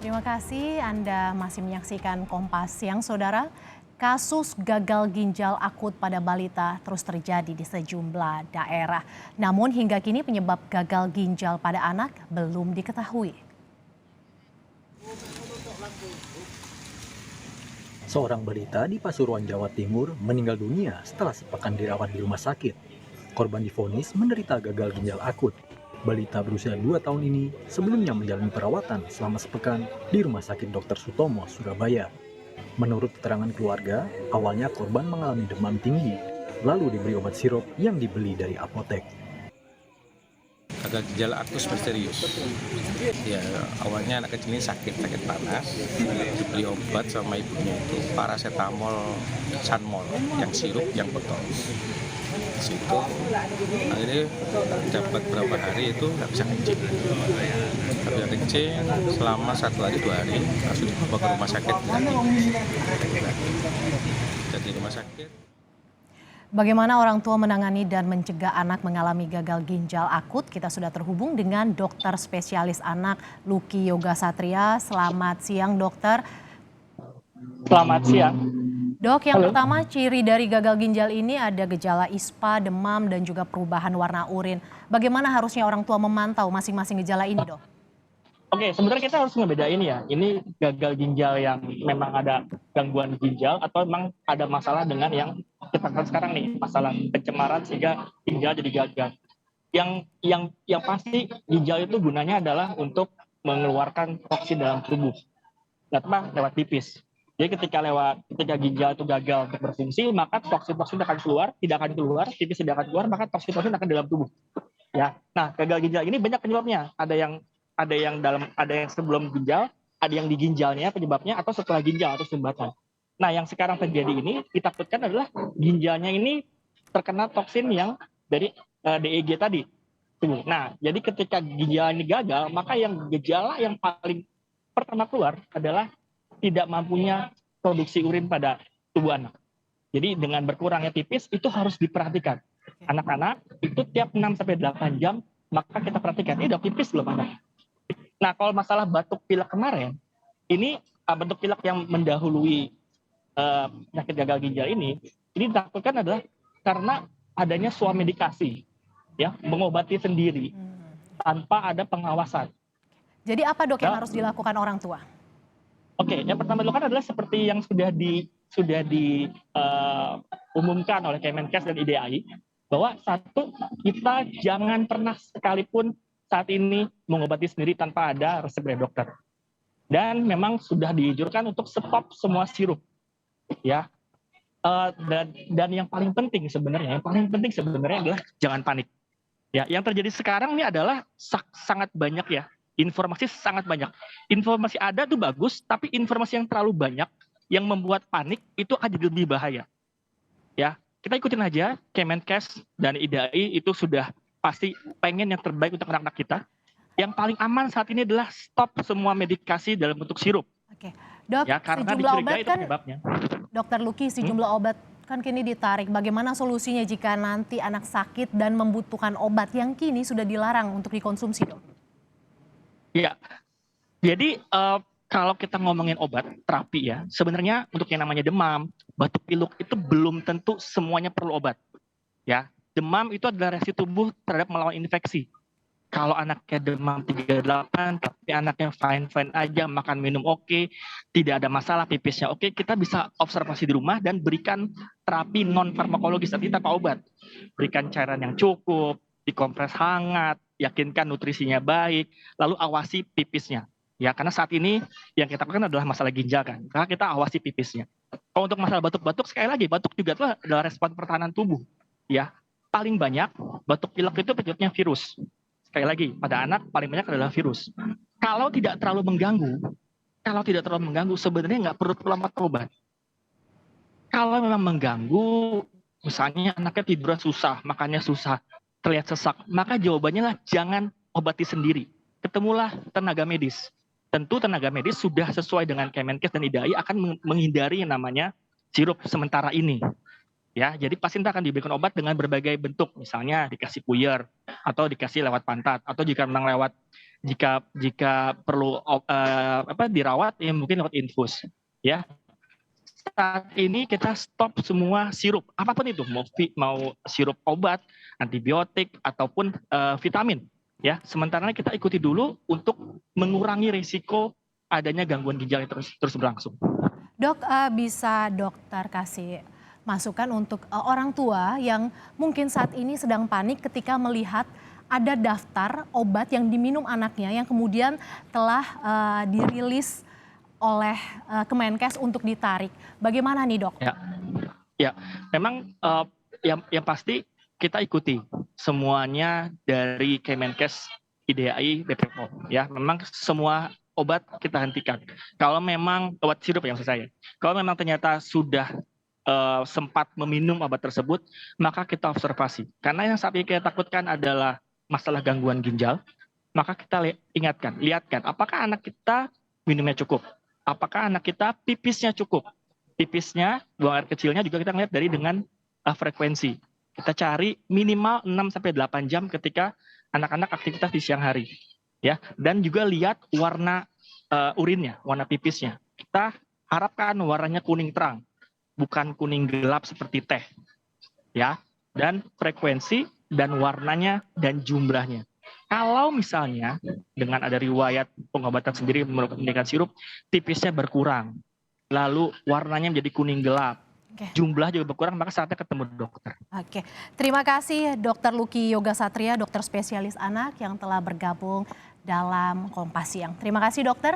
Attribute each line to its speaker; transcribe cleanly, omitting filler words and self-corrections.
Speaker 1: Terima kasih Anda masih menyaksikan Kompas Siang, Saudara. Kasus gagal ginjal akut pada balita terus terjadi di sejumlah daerah. Namun hingga kini penyebab gagal ginjal pada anak belum diketahui.
Speaker 2: Seorang balita di Pasuruan, Jawa Timur meninggal dunia setelah sepekan dirawat di rumah sakit. Korban divonis menderita gagal ginjal akut. Balita berusia 2 tahun ini sebelumnya menjalani perawatan selama sepekan di Rumah Sakit Dr. Sutomo, Surabaya. Menurut keterangan keluarga, awalnya korban mengalami demam tinggi, lalu diberi obat sirup yang dibeli dari apotek.
Speaker 3: Gagal ginjal akut misterius. Ya, awalnya anak kecil ini sakit panas, dibeli obat sama ibunya itu paracetamol, Sanmol, yang sirup, yang botol. Situ akhirnya dapat berapa hari itu nggak bisa kencing. Nggak bisa kencing selama 1 hari 2 hari, langsung dibawa ke rumah sakit lagi. Jadi rumah sakit.
Speaker 1: Bagaimana orang tua menangani dan mencegah anak mengalami gagal ginjal akut? Kita sudah terhubung dengan dokter spesialis anak Lucky Yoga Satria. Selamat siang, dokter.
Speaker 4: Selamat siang.
Speaker 1: Dok, yang
Speaker 4: Halo.
Speaker 1: pertama ciri dari gagal ginjal ini ada gejala ispa, demam, dan juga perubahan warna urin. Bagaimana harusnya orang tua memantau masing-masing gejala ini, dok?
Speaker 4: Oke, sebenarnya kita harus ngebedain ya. Ini gagal ginjal yang memang ada gangguan ginjal atau memang ada masalah dengan yang kita kenal sekarang nih, masalah pencemaran sehingga ginjal jadi gagal. Yang pasti ginjal itu gunanya adalah untuk mengeluarkan toksin dalam tubuh. Lewat pipis. Jadi ketika ginjal itu gagal untuk berfungsi, maka toksin-toksin akan keluar, pipis tidak akan keluar, maka toksin-toksin akan dalam tubuh. Ya. Nah, gagal ginjal ini banyak penyebabnya. Ada yang sebelum ginjal, ada yang di ginjalnya penyebabnya, atau setelah ginjal atau sumbatan. Nah, yang sekarang terjadi ini ditakutkan adalah ginjalnya ini terkena toksin yang dari DEG tadi. Nah, jadi ketika ginjal ini gagal, maka yang gejala yang paling pertama keluar adalah tidak mampunya produksi urin pada tubuh anak. Jadi dengan berkurangnya pipis itu harus diperhatikan. Anak-anak itu tiap 6-8 jam maka kita perhatikan, ini udah pipis belum anak. Nah, kalau masalah batuk pilek kemarin, ini batuk pilek yang mendahului penyakit gagal ginjal ini ditakutkan adalah karena adanya swamedikasi, ya, mengobati sendiri tanpa ada pengawasan.
Speaker 1: Jadi apa, dok, yang
Speaker 4: Ya.
Speaker 1: harus dilakukan orang tua?
Speaker 4: Oke, yang pertama dilakukan adalah seperti yang sudah diumumkan oleh Kemenkes dan IDAI, bahwa satu, kita jangan pernah sekalipun saat ini mengobati sendiri tanpa ada resep dari dokter. Dan memang sudah dianjurkan untuk stop semua sirup, ya. Dan yang paling penting sebenarnya adalah jangan panik. Ya, yang terjadi sekarang ini adalah sangat banyak ya. Informasi sangat banyak. Informasi ada tuh bagus, tapi informasi yang terlalu banyak yang membuat panik itu akan jadi lebih bahaya. Ya, kita ikutin aja Kemenkes dan IDAI itu sudah pasti pengen yang terbaik untuk anak-anak kita. Yang paling aman saat ini adalah stop semua medikasi dalam bentuk sirup.
Speaker 1: Oke, dok,
Speaker 4: Ya, karena
Speaker 1: sejumlah obat
Speaker 4: dicurigai itu
Speaker 1: kan,
Speaker 4: penyebabnya.
Speaker 1: dokter Lucky, sejumlah obat kan kini ditarik. Bagaimana solusinya jika nanti anak sakit dan membutuhkan obat yang kini sudah dilarang untuk dikonsumsi, dok?
Speaker 4: Ya, jadi kalau kita ngomongin obat terapi ya, sebenarnya untuk yang namanya demam, batuk pilek itu belum tentu semuanya perlu obat. Ya, demam itu adalah reaksi tubuh terhadap melawan infeksi. Kalau anaknya demam 38, tapi anaknya fine-fine aja, makan minum oke, tidak ada masalah, pipisnya oke, kita bisa observasi di rumah dan berikan terapi non farmakologis, artinya tanpa obat. Berikan cairan yang cukup, dikompres hangat, yakinkan nutrisinya baik, lalu awasi pipisnya. Ya, karena saat ini yang kita lakukan adalah masalah ginjal kan, karena kita awasi pipisnya. Kalau untuk masalah batuk-batuk, sekali lagi batuk juga adalah respon pertahanan tubuh. Ya, paling banyak batuk pilek itu penyebabnya virus. Sekali lagi, pada anak paling banyak adalah virus. Kalau tidak terlalu mengganggu, sebenarnya nggak perlu lama obat. Kalau memang mengganggu, misalnya anaknya tiduran susah, makannya susah, terlihat sesak, maka jawabannya lah jangan obati sendiri. Ketemulah tenaga medis. Tentu tenaga medis sudah sesuai dengan Kemenkes dan IDAI akan menghindari yang namanya sirup sementara ini. Ya, jadi pasien akan diberikan obat dengan berbagai bentuk, misalnya dikasih puyer, atau dikasih lewat pantat, atau jika memang lewat jika perlu dirawat ya mungkin lewat infus ya. Saat ini kita stop semua sirup apapun itu, mau sirup obat, antibiotik ataupun vitamin ya. Sementara kita ikuti dulu untuk mengurangi risiko adanya gangguan ginjal yang terus berlangsung.
Speaker 1: Dok, bisa dokter kasih masukan untuk orang tua yang mungkin saat ini sedang panik ketika melihat ada daftar obat yang diminum anaknya yang kemudian telah dirilis oleh Kemenkes untuk ditarik. Bagaimana nih dok?
Speaker 4: Ya, memang yang pasti kita ikuti semuanya dari Kemenkes, IDAI, BPOM. Ya, memang semua obat kita hentikan. Kalau memang obat sirup yang saya, kalau memang ternyata sudah sempat meminum obat tersebut, maka kita observasi. Karena yang saat ini kita takutkan adalah masalah gangguan ginjal, maka kita lihatkan apakah anak kita minumnya cukup. Apakah anak kita pipisnya cukup? Pipisnya, buang air kecilnya juga kita lihat dari dengan frekuensi. Kita cari minimal 6-8 jam ketika anak-anak aktivitas di siang hari. Ya, dan juga lihat warna urinnya, warna pipisnya. Kita harapkan warnanya kuning terang, bukan kuning gelap seperti teh. Ya, dan frekuensi dan warnanya dan jumlahnya. Kalau misalnya dengan ada riwayat pengobatan sendiri menggunakan sirup, tipisnya berkurang, lalu warnanya menjadi kuning gelap, jumlah juga berkurang, maka saatnya ketemu dokter.
Speaker 1: Oke, terima kasih Dr. Lucky Yoga Satria, dokter spesialis anak yang telah bergabung dalam Kompas Siang. Terima kasih dokter.